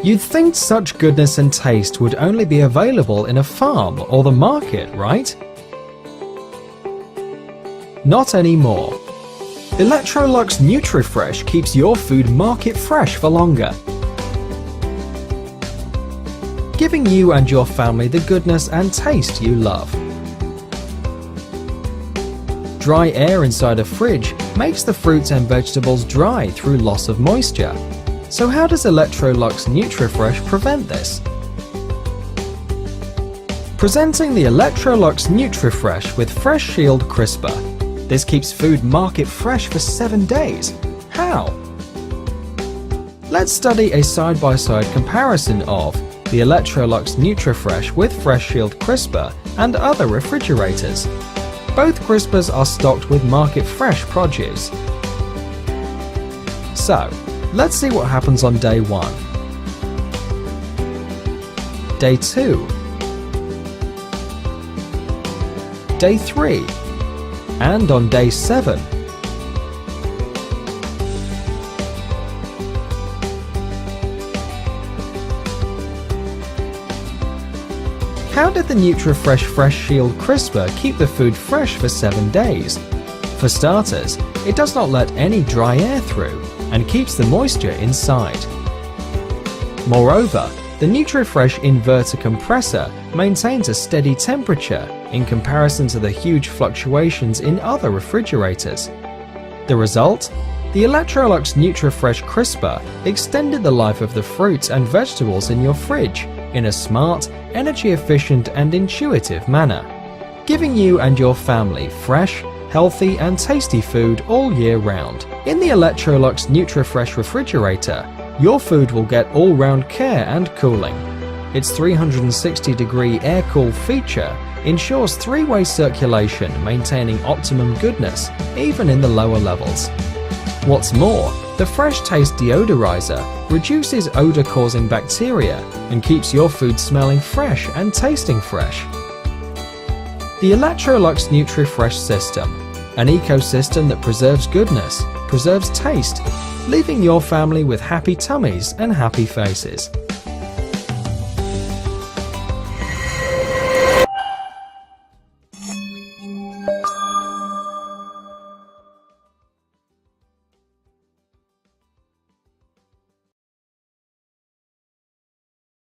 You'd think such goodness and taste would only be available in a farm or the market, right? Not anymore. Electrolux NutriFresh keeps your food market fresh for longer, giving you and your family the goodness and taste you love. Dry air inside a fridge makes the fruits and vegetables dry through loss of moisture. So how does Electrolux NutriFresh prevent this? Presenting the Electrolux NutriFresh with Fresh Shield Crisper. This keeps food market fresh for 7 days. How? Let's study a side-by-side comparison of the Electrolux NutriFresh with Fresh Shield Crisper and other refrigerators. Both crispers are stocked with market fresh produce. So, let's see what happens on day 1, day 2, day 3, and on day 7. How did the NutriFresh Fresh Shield Crisper keep the food fresh for 7 days? For starters, it does not let any dry air through and keeps the moisture inside. Moreover, the NutriFresh inverter compressor maintains a steady temperature in comparison to the huge fluctuations in other refrigerators. The result? The Electrolux NutriFresh Crisper extended the life of the fruits and vegetables in your fridge in a smart, energy-efficient and intuitive manner, giving you and your family fresh, healthy and tasty food all year round. In the Electrolux NutriFresh refrigerator, your food will get all-round care and cooling. Its 360-degree air-cool feature ensures 3-way circulation, maintaining optimum goodness even in the lower levels. What's more, the Fresh Taste Deodorizer reduces odor-causing bacteria and keeps your food smelling fresh and tasting fresh. The Electrolux NutriFresh system, an ecosystem that preserves goodness, preserves taste, leaving your family with happy tummies and happy faces.